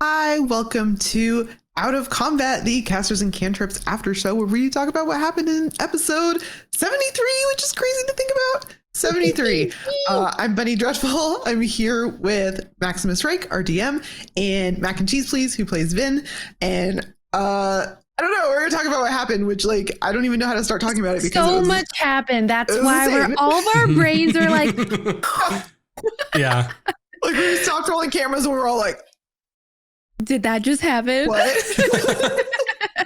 Hi, welcome to Out of Combat, the Casters and Cantrips after show, where we talk about what happened in episode 73, which is crazy to think about. 73. I'm Bunny Dreadful. I'm here with Maximus Rake, our DM, and Mac and Cheese Please, who plays Vin. And I don't know, we're going to talk about what happened, which, like, I don't even know how to start talking about it because so much happened. That's why all of our brains are like, yeah. Like, we stopped rolling cameras and we were all like, did that just happen? what?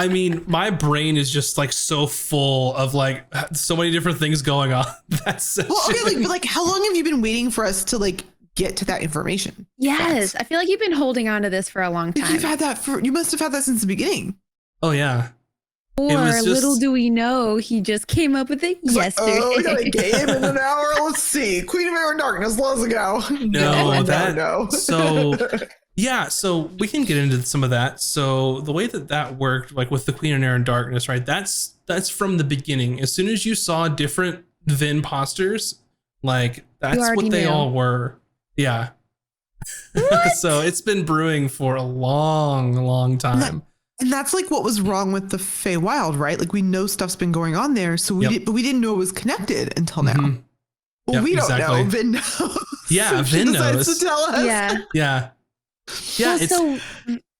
I mean, my brain is just like so full of like so many different things going on. That's well, okay, like how long have you been waiting for us to like get to that information? Yes, I feel like you've been holding on to this for a long time. You've had that you must have had that since the beginning. Oh yeah. Or little do we know, he just came up with it yesterday. Like, we got a game in an hour. Let's see. Queen of Air and Darkness. Let's go. No. So yeah, so we can get into some of that. So the way that worked, like with the Queen of Air and Darkness, right? That's from the beginning. As soon as you saw different Vin posters, like that's what they all were. Yeah. So it's been brewing for a long time. And that's like what was wrong with the Feywild, right? Like we know stuff's been going on there, so we but we didn't know it was connected until now. Well, we don't know. Vin knows. Yeah, so Vin knows. To tell us. Yeah.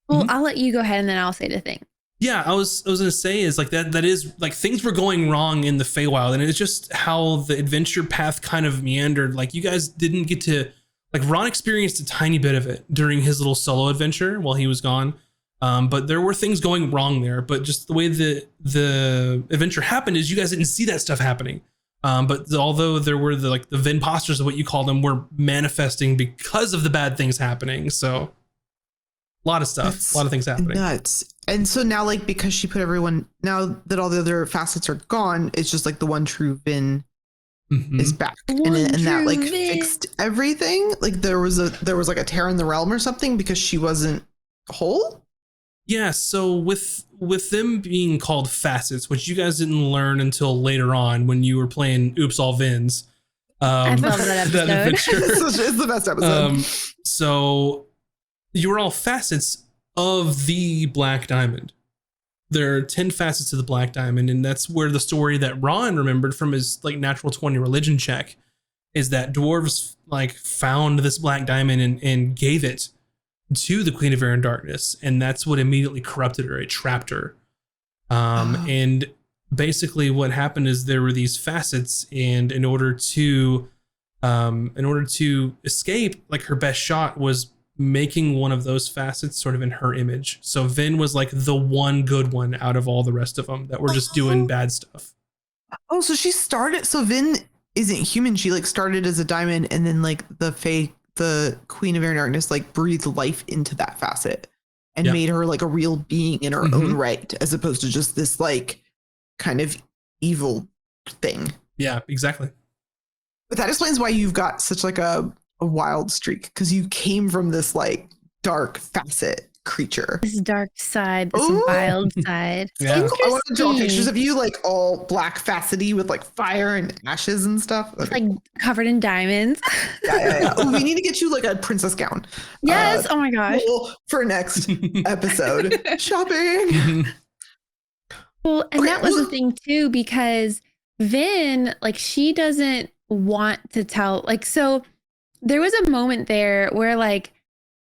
Well, I'll let you go ahead and then I'll say the thing. Yeah, I was gonna say is like that is like things were going wrong in the Feywild, and it's just how the adventure path kind of meandered. Like you guys didn't get to like Ron experienced a tiny bit of it during his little solo adventure while he was gone. But there were things going wrong there, but just the way the adventure happened is you guys didn't see that stuff happening. But although there were the Vin posters of what you call them were manifesting because of the bad things happening. So a lot of stuff, a lot of things happening. Nuts. And so now, like, because she put everyone, now that all the other facets are gone, it's just like the one true Vin is back. And that like fixed everything. Like there was like a tear in the realm or something because she wasn't whole. Yeah, so with them being called facets, which you guys didn't learn until later on when you were playing Oops All Vins. I love that episode. That adventure. It's the best episode. So you were all facets of the Black Diamond. There are 10 facets of the Black Diamond, and that's where the story that Ron remembered from his like natural 20 religion check is that dwarves like found this Black Diamond and gave it to the Queen of Air and Darkness, and that's what immediately corrupted her. It trapped her. And basically what happened is there were these facets, and in order to escape, like her best shot was making one of those facets sort of in her image. So Vin was like the one good one out of all the rest of them that were just doing bad stuff. Oh, so she started, so Vin isn't human. She like started as a diamond, and then like the Queen of Air and Darkness like breathed life into that facet and made her like a real being in her own right, as opposed to just this like kind of evil thing. Yeah, exactly. But that explains why you've got such like a wild streak, because you came from this like dark facet creature. This dark side, this wild side. Yeah. I want to draw pictures of you like all black facety with like fire and ashes and stuff. It's like covered in diamonds. Yeah. Oh, we need to get you like a princess gown. Yes. Oh my gosh. For next episode. Shopping. Well, and that was the thing too, because Vin, like she doesn't want to tell, like, so there was a moment there where like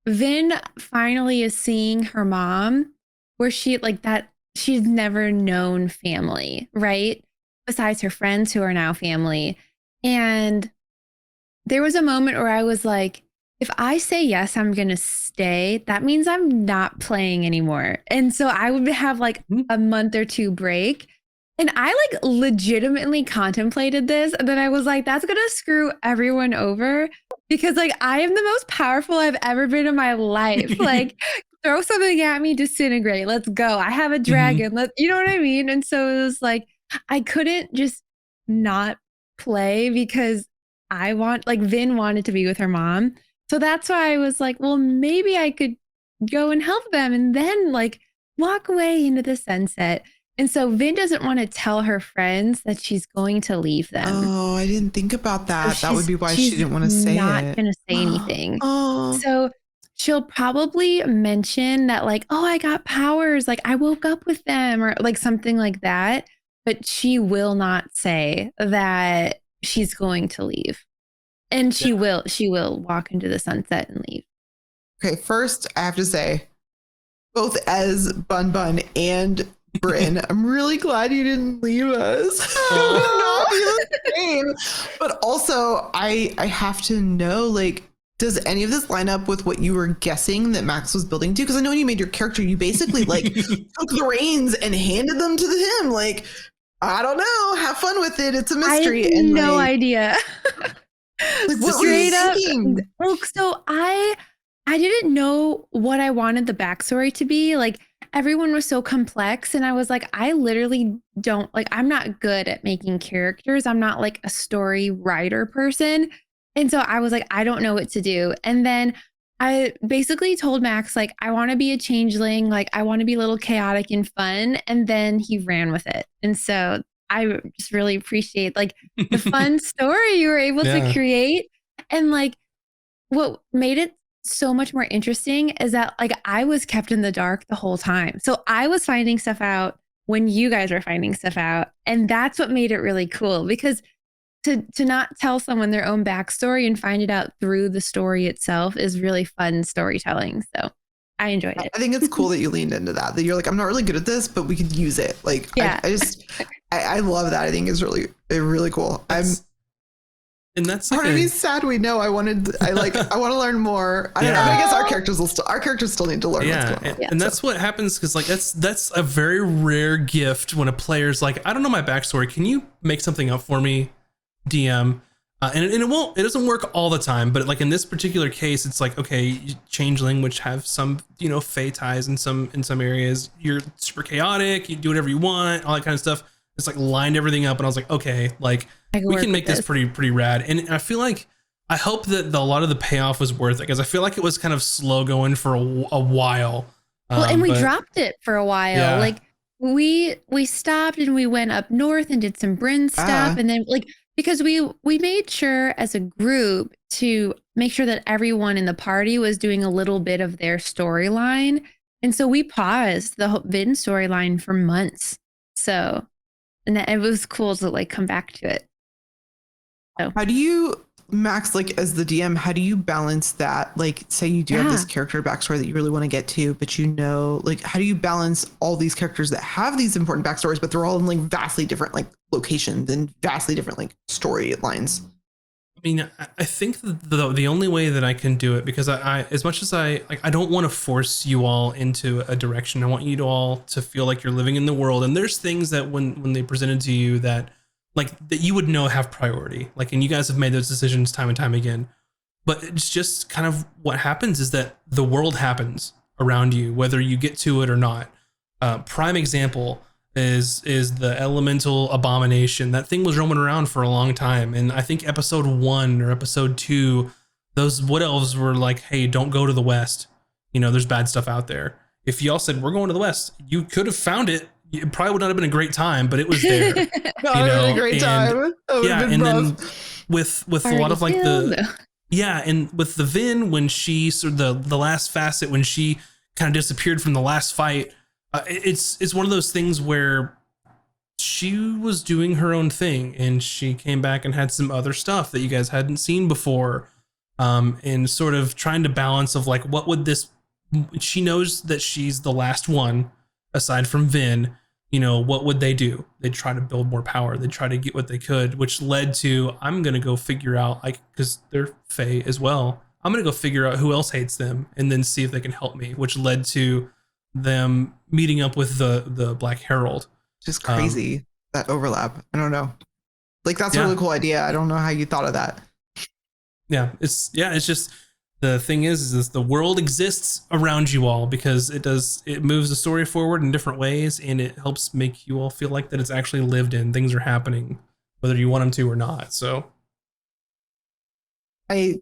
Vin finally is seeing her mom, where she like that she's never known family, right? Besides her friends who are now family. And there was a moment where I was like, if I say yes, I'm going to stay, that means I'm not playing anymore. And so I would have like a month or two break. And I like legitimately contemplated this. And then I was like, that's going to screw everyone over, because like I am the most powerful I've ever been in my life. Like throw something at me, disintegrate. Let's go. I have a dragon. You know what I mean? And so it was like, I couldn't just not play because Vin wanted to be with her mom. So that's why I was like, well, maybe I could go and help them and then like walk away into the sunset. And so Vin doesn't want to tell her friends that she's going to leave them. Oh, I didn't think about that. So that would be why she didn't want to say it. Not going to say anything. Oh. So she'll probably mention that like, oh, I got powers, like I woke up with them or like something like that. But she will not say that she's going to leave. And she will walk into the sunset and leave. Okay, first I have to say, both as Bun Bun and Bryn, I'm really glad you didn't leave us. It would not be the same. But also, I have to know, like, does any of this line up with what you were guessing that Max was building to? Because I know when you made your character, you basically like took the reins and handed them to him. Like, I don't know, have fun with it. It's a mystery. I have no idea. Like, what Straight were you up. thinking? Well, so I didn't know what I wanted the backstory to be. Like everyone was so complex, and I was like, I literally don't like. I'm not good at making characters. I'm not like a story writer person, and so I was like, I don't know what to do. And then I basically told Max like, I want to be a changeling. Like I want to be a little chaotic and fun. And then he ran with it, and so I just really appreciate like the fun story you were able to create. And like what made it so much more interesting is that like I was kept in the dark the whole time. So I was finding stuff out when you guys were finding stuff out. And that's what made it really cool, because to not tell someone their own backstory and find it out through the story itself is really fun storytelling. So I enjoyed it. I think it's cool that you leaned into that you're like, I'm not really good at this, but we could use it. Like, yeah. I love that. I think it's really cool. And that's part of me sad. We know I want to learn more. I don't know. But I guess our characters still need to learn what's going on. And that's what happens. Cause like, that's a very rare gift when a player's like, I don't know my backstory. Can you make something up for me, DM? And it doesn't work all the time, but like in this particular case, it's like, okay, changeling, which have some, fey ties in some areas, you're super chaotic, you do whatever you want, all that kind of stuff. It's like lined everything up. And I was like, okay, like we can make this pretty rad. And I feel like, I hope that a lot of the payoff was worth it, because I feel like it was kind of slow going for a while. Well, and we dropped it for a while. Yeah. Like we stopped and we went up north and did some Bryn stuff. And then like, because we made sure as a group to make sure that everyone in the party was doing a little bit of their storyline. And so we paused the Vin storyline for months. So, and it was cool to like come back to it. So. How do you, Max, like as the DM, how do you balance that? Like, say you do have this character backstory that you really want to get to, but like, how do you balance all these characters that have these important backstories, but they're all in like vastly different like locations and vastly different like storylines? I mean, I think the only way that I can do it, because I as much as I don't want to force you all into a direction. I want you to all to feel like you're living in the world. And there's things that when they presented to you that you would know have priority, like, and you guys have made those decisions time and time again. But it's just kind of what happens is that the world happens around you, whether you get to it or not. Prime example is the elemental abomination. That thing was roaming around for a long time. And I think episode 1 or episode 2, those wood elves were like, hey, don't go to the west. There's bad stuff out there. If y'all said we're going to the west, you could have found it. It probably would not have been a great time, but it was there. A great time. Then with a lot of like and with the Vin, when she sort of the last facet, when she kind of disappeared from the last fight, it's one of those things where she was doing her own thing and she came back and had some other stuff that you guys hadn't seen before, and sort of trying to balance of like, what would this, she knows that she's the last one aside from Vin. What would they do? They'd try to build more power. They'd try to get what they could, which led to, I'm going to go figure out, like, because they're Fae as well, I'm going to go figure out who else hates them and then see if they can help me, which led to them meeting up with the Black Herald. Just crazy, that overlap. I don't know. Like, that's a really cool idea. I don't know how you thought of that. It's just, the thing is the world exists around you all because it moves the story forward in different ways, and it helps make you all feel like that it's actually lived in. Things are happening, whether you want them to or not. So did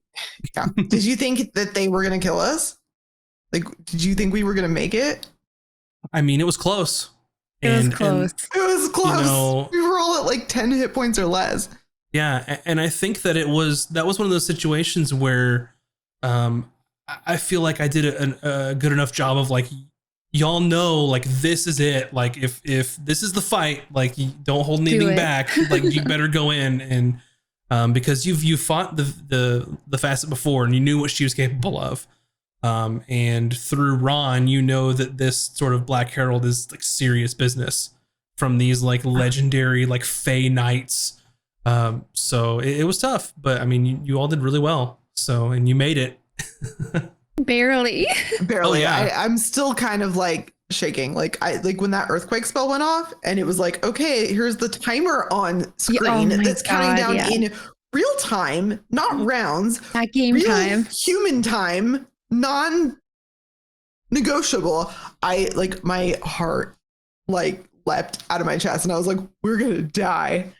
you think that they were going to kill us? Like, did you think we were going to make it? I mean, it was close. It was close. We were all at like 10 hit points or less. Yeah. And I think that that was one of those situations where, I feel like I did a good enough job of like, y'all know, like, this is it. Like, if this is the fight, like, you don't hold anything back. Like, you better go in and because you fought the facet before and you knew what she was capable of. And through Ron, you know that this sort of Black Herald is like serious business from these like legendary like Fey knights. So it was tough, but I mean, you all did really well. So, and you made it. Barely. Barely. Oh, yeah. I'm still kind of like shaking. Like when that earthquake spell went off and it was like, okay, here's the timer on screen that's counting down in real time, not rounds. At game real time. Human time, non-negotiable. My heart like leapt out of my chest and I was like, we're gonna die.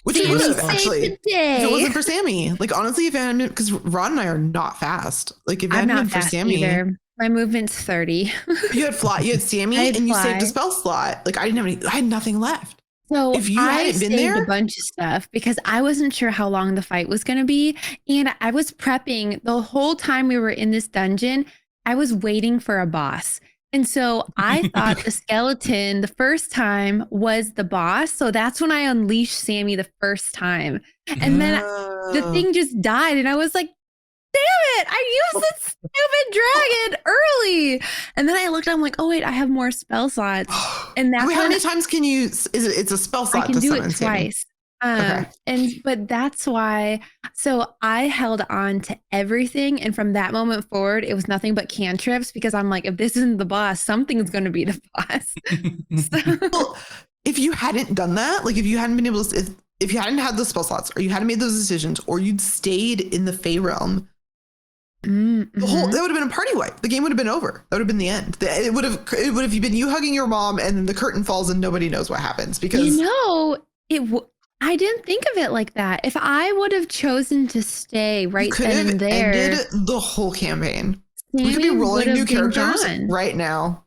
Which it would have actually, if it wasn't for Sammy. Like honestly, if it hadn't been, because Ron and I are not fast. Like if it hadn't been for Sammy, either. My movement's 30. You had Sammy, and you saved a spell slot. Like I had nothing left. So if you hadn't been there, a bunch of stuff because I wasn't sure how long the fight was going to be, and I was prepping the whole time we were in this dungeon. I was waiting for a boss. And so I thought the skeleton the first time was the boss. So that's when I unleashed Sammy the first time. And then the thing just died. And I was like, damn it, I used this stupid dragon early. And then I looked, I'm like, oh, wait, I have more spell slots. And that's how many times can you, it's a spell slot? I can do it twice. Sammy. But that's why, so I held on to everything. And from that moment forward, it was nothing but cantrips because I'm like, if this isn't the boss, something's going to be the boss. Well, if you hadn't done that, like if you hadn't been able to, if you hadn't had those spell slots or you hadn't made those decisions or you'd stayed in the Fey realm, that would have been a party wipe. The game would have been over. That would have been the end. It would have been you hugging your mom and then the curtain falls and nobody knows what happens because I didn't think of it like that. If I would have chosen to stay right then and there, ended the whole campaign. We could be rolling new characters right now.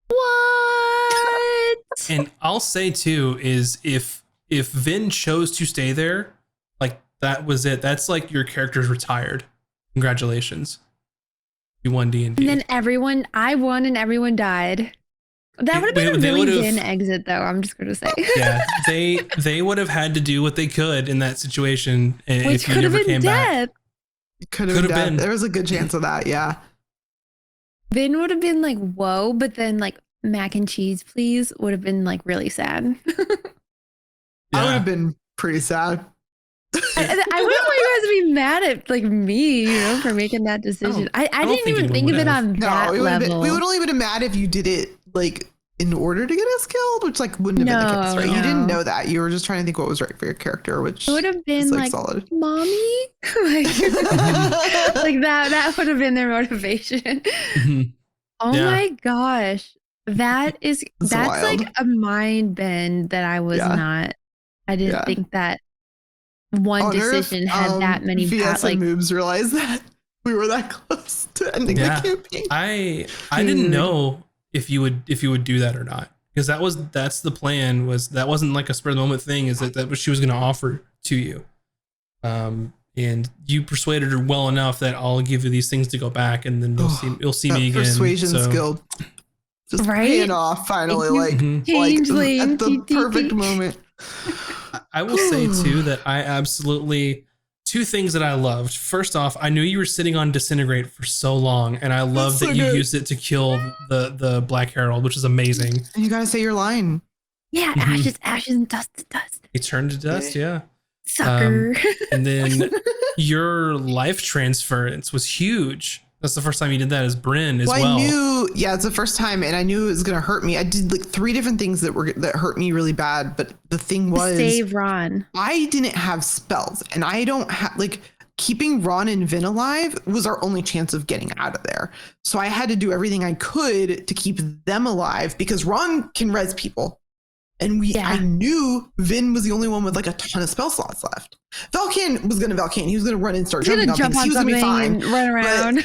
What? And I'll say too is if Vin chose to stay there, like that was it. That's like your character's retired. Congratulations, you won D&D. And then I won and everyone died. That would have been a really Vin exit, though. I'm just going to say. Yeah, they would have had to do what they could in that situation. Which could have been death. Could have been. There was a good chance of that. Yeah. Vin would have been like, whoa, but then like mac and cheese, please, would have been like really sad. I would have been pretty sad. I wouldn't want you guys to be mad at like me, for making that decision. I didn't even think of it on that level. We would only been mad if you did it like in order to get us killed, which like wouldn't have been the case, right? No. You didn't know that. You were just trying to think what was right for your character, which would have been like solid. Mommy, like that would have been their motivation. Mm-hmm. Oh my gosh, that's wild. Like a mind bend that I was not. I didn't think that one decision had that many VS and moves realized that we were that close to ending the campaign. I didn't know if you would do that or not, because that's the plan. That wasn't like a spur of the moment thing. Is that what she was going to offer to you, and you persuaded her well enough that I'll give you these things to go back, and then you'll see me again. Persuasion skill just paying off finally, like at the perfect moment. I will say too that I absolutely, two things that I loved. First off, I knew you were sitting on Disintegrate for so long, and I love that you used it to kill the Black Herald, which is amazing. And you got to say your line. Yeah, ashes, and dust to dust. He turned to dust, yeah. Sucker. And then your life transference was huge. That's the first time you did that as Bryn as well. I knew, it's the first time, and I knew it was going to hurt me. I did like 3 different things that hurt me really bad, but the thing was, save Ron. I didn't have spells, and I don't have keeping Ron and Vin alive was our only chance of getting out of there. So I had to do everything I could to keep them alive because Ron can res people. And I knew Vin was the only one with like a ton of spell slots left. Valkan was going to Valkan. He was going to run and start jumping on things. He was going to be fine. And run around.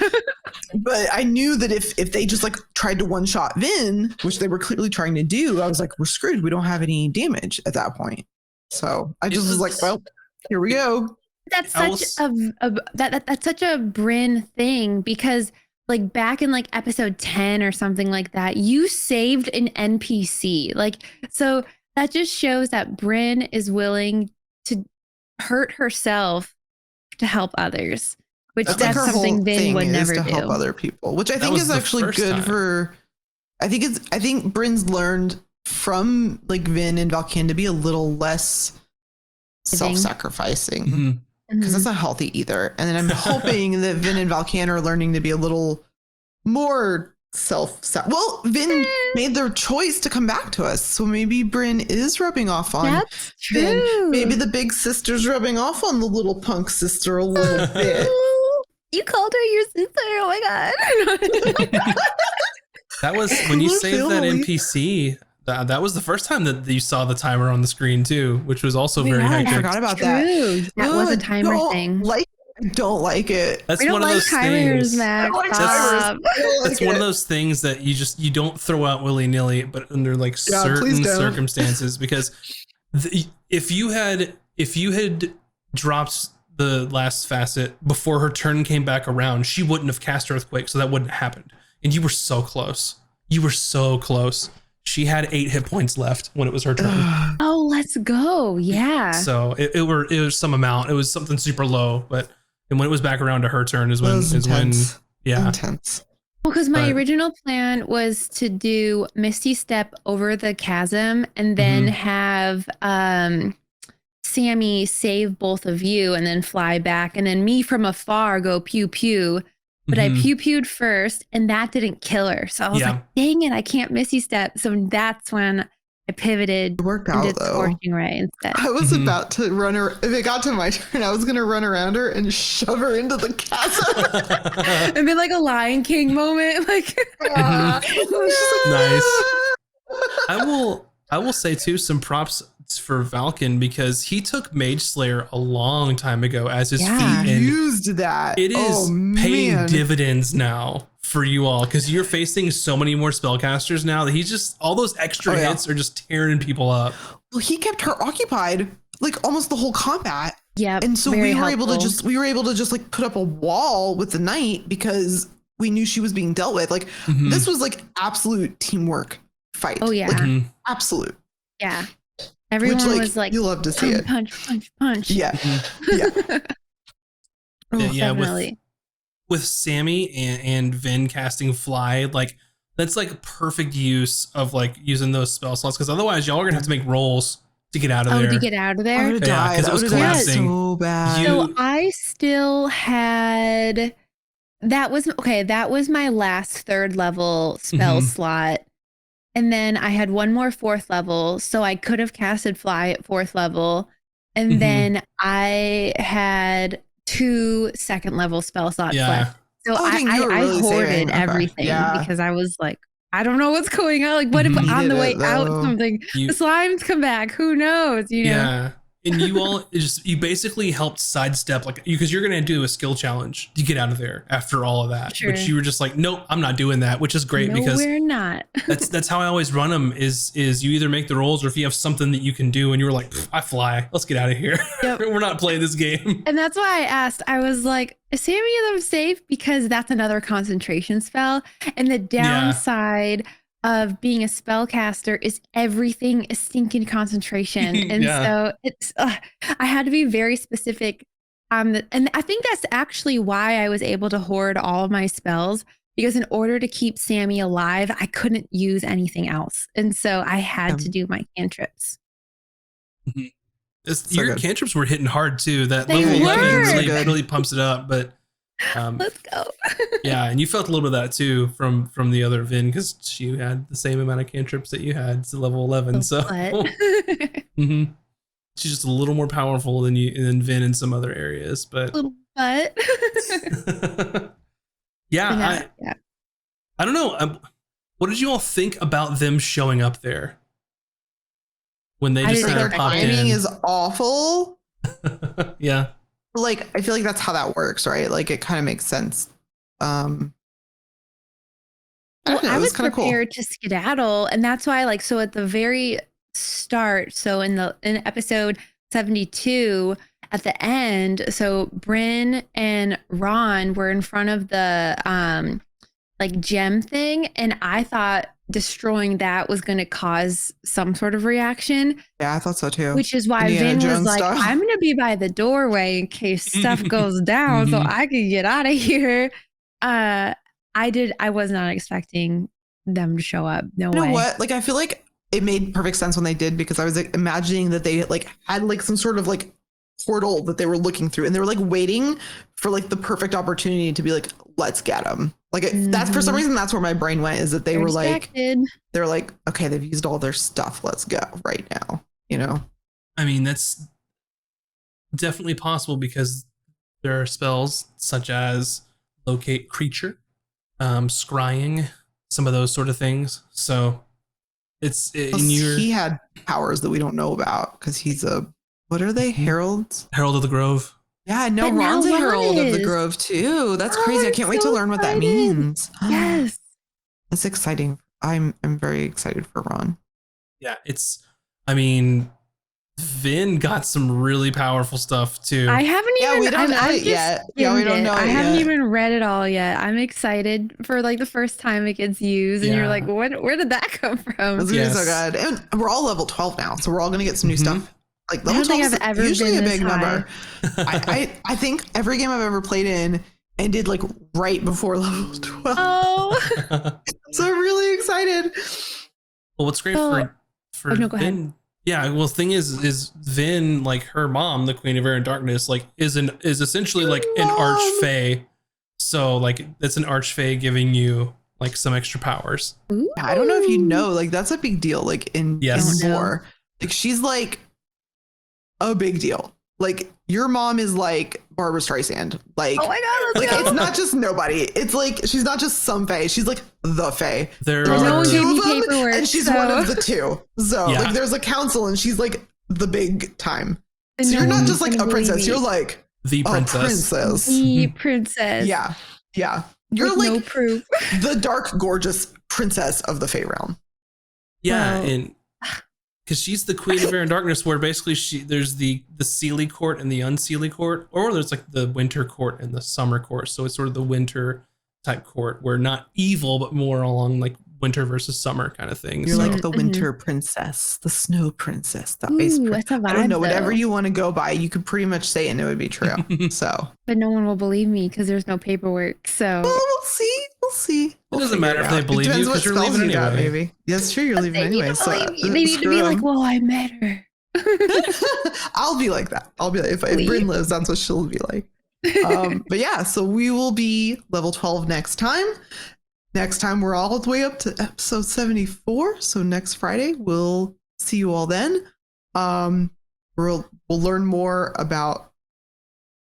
But I knew that if they just like tried to one shot Vin, which they were clearly trying to do, I was like, we're screwed. We don't have any damage at that point. So I just was like, well, here we go. That's that's such a Bryn thing, because like back in like episode 10 or something like that, you saved an NPC. Like, so that just shows that Bryn is willing to hurt herself to help others, which that's her something whole Vin thing would is never to do. help other people, which I That think was is the actually first good time. for. I think Bryn's learned from like Vin and Valkan to be a little less self-sacrificing, Mhm. because that's not healthy either. And then I'm hoping that Vin and Valkan are learning to be a little more well, Vin made their choice to come back to us, so maybe Bryn is rubbing off on That's Vin. true. Maybe the big sister's rubbing off on the little punk sister a little bit. You called her your sister. Oh my god. That was when you We're saved that feeling- NPC. That was the first time that you saw the timer on the screen too, which was also very Yeah, I hectic. I forgot about that. True. That was a timer thing. I don't like it. That's We don't one of like those timers, things. I Max. don't like Stop. timers. I don't It's like one it. of those things that you don't throw out willy nilly, but under like Yeah, please certain don't. circumstances. Because if you had dropped the last facet before her turn came back around, she wouldn't have cast Earthquake, so that wouldn't have happened. And you were so close. You were so close. She had 8 hit points left when it was her turn. Oh, let's go. Yeah. So it was some amount. It was something super low, but and when it was back around to her turn is when Intense. yeah. Intense. Well, because my But- original plan was to do Misty Step over the chasm and then have Sammy save both of you and then fly back, and then me from afar go pew pew. But I pew pewed first, and that didn't kill her. So I was like, dang it, I can't Misty Step. So that's when I pivoted It worked and out did though. Scorching Ray instead. I was about to run her. If it got to my turn, I was going to run around her and shove her into the chasm. It'd be like a Lion King moment. Like, Nice. I will say too, some props for Valken, because he took Mage Slayer a long time ago as his feat, and Used that. it is paying man. dividends now for you all, because you're facing so many more spellcasters now that he's just all those extra hits are just tearing people up. Well, he kept her occupied like almost the whole combat. yeah. And so we were able to just like put up a wall with the knight because we knew she was being dealt with. Like this was like absolute teamwork fight. Oh, yeah. Like, absolute. Yeah. Everyone Which, was like, you love to see it. punch, punch, punch. Yeah. Yeah. Definitely. With Sammy and Vin casting Fly, like that's like perfect use of like using those spell slots, because otherwise y'all are gonna have to make rolls to get out of there. To get out of I there? would have Yeah, died. 'cause it I was would have died collapsing. so bad. So I still had that was my last 3rd level spell slot. And then I had one more 4th level, so I could have casted Fly at 4th level. And then I had 2 2nd level spell slots left. So Oh, dang, I you were really hoarded saving. Okay. everything Yeah. because I was like, I don't know what's going on. Like, what if on the way out something, the slimes come back? Who knows? You know? Yeah. And you all you basically helped sidestep, like, because you're going to do a skill challenge to get out of there after all of that. Sure. But you were just like, nope, I'm not doing that, which is great, No, because we're not. that's how I always run them is you either make the rolls, or if you have something that you can do and you were like, I fly, let's get out of here. Yep. We're not playing this game. And that's why I asked. I was like, is Sammy of them safe? Because that's another concentration spell. And the downside of being a spellcaster is everything is stinking concentration. And so it's, I had to be very specific. And I think that's actually why I was able to hoard all of my spells, because in order to keep Sammy alive, I couldn't use anything else. And so I had to do my cantrips. Your cantrips were hitting hard too. That They level 11 were. really pumps it up, but Let's go. yeah, and you felt a little bit of that too from the other Vin, because she had the same amount of cantrips that you had. It's level 11, so she's just a little more powerful than Vin in some other areas, but little butt. I don't know. What did you all think about them showing up there when they just kind of popped in? Timing is awful. Yeah. Like, I feel like that's how that works, right? Like, it kind of makes sense. I was prepared to skedaddle, and that's why, so at the very start, so in episode 72, at the end, so Bryn and Ron were in front of the like gem thing, and I thought destroying that was going to cause some sort of reaction. Yeah, I thought so too. Which is why Indiana Vin was Jones like, style. I'm going to be by the doorway in case stuff goes down so I can get out of here. I was not expecting them to show up. No way. You know what? Like, I feel like it made perfect sense when they did, because I was like imagining that they like had like some sort of like portal that they were looking through, and they were like waiting for like the perfect opportunity to be like, let's get them. Like that's for some reason, that's where my brain went, is that they were distracted. like, they're like, okay, they've used all their stuff. Let's go right now. You know? I mean, that's definitely possible because there are spells such as locate creature, scrying, some of those sort of things. So he had powers that we don't know about because he's what are they? Heralds? Herald of the Grove. Yeah, no, But Ron's a now herald Ron of the is. Grove too. That's Oh, crazy. I I'm can't wait to so learn what that excited. means. Yes. That's exciting. I'm very excited for Ron. Yeah, I mean, Vin got some really powerful stuff too. I haven't even. we don't know I've it just yet. Yeah, we don't skimmed know I it haven't yet. even read it all yet. I'm excited for like the first time it gets used, and you're Yeah. like, where did that come from? That's gonna be so Yes. good. And we're all level 12 now, so we're all gonna get some new Mhm. stuff. Like I level don't think 12 is I've ever usually been a this big high. number. I think every game I've ever played in ended like right before level 12. Oh, So I'm really excited. Well, what's great Oh. for No, go ahead. Vin? Yeah, well, the thing is Vin, like her mom, the Queen of Air and Darkness, like is essentially like an Mom. archfey. So like that's an archfey giving you like some extra powers. I don't know if you know, like that's a big deal. Like in Yes. Don't know. lore, like she's like a big deal. Like your mom is like Barbara Streisand. Like, oh my god, like let's it's go. not just nobody. It's like she's not just some fae. She's like the fae. There There's no are one like gave two me of them, paperwork, and she's so- one of the two. So Yeah. like there's a council, and she's like the big time. And So no you're not one's just like gonna a princess. believe You're me. like the a princess. princess. The princess. Yeah, yeah. You're With like no proof. the dark, gorgeous princess of the Fae realm. Yeah, Well- and because she's the Queen of Air and Darkness, where basically there's the Seelie court and the Unseelie court, or there's like the Winter court and the Summer court. So it's sort of the winter type court, where not evil, but more along like winter versus summer kind of thing. You're So like the winter princess, the snow princess, the ice Ooh, princess. that's a vibe, I don't know, whatever though. you want to go by, you could pretty much say it and it would be true. So But no one will believe me because there's no paperwork. So well, we'll see. We'll see. It doesn't matter if they believe you, 'cause you're leaving anyway. Maybe that's true. You're leaving they need anyway. to So believe me. They need to be like, "Whoa, I met her." I'll be like that. I'll be like, if Please. Bryn lives, that's what she'll be like. But yeah, so we will be level 12 next time. Next time we're all the way up to episode 74. So next Friday we'll see you all then. We'll learn more about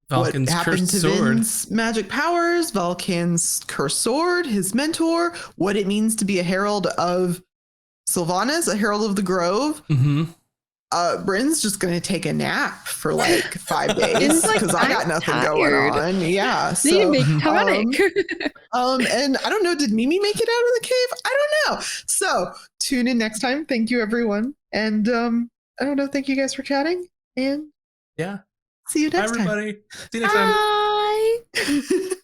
Vulcan's what happened cursed to sword. Vin's magic powers, Vulcan's cursed sword, his mentor, what it means to be a herald of Sylvanas, a herald of the Grove. Mm-hmm. Bryn's just gonna take a nap for like 5 days Bryn's like, because I got "I'm nothing tired." going on. Yeah. Need to So make tonic. and I don't know, did Mimi make it out of the cave? I don't know. So tune in next time. Thank you everyone. And I don't know, thank you guys for chatting and Yeah. see you Bye, next time. everybody. See you next time. Bye.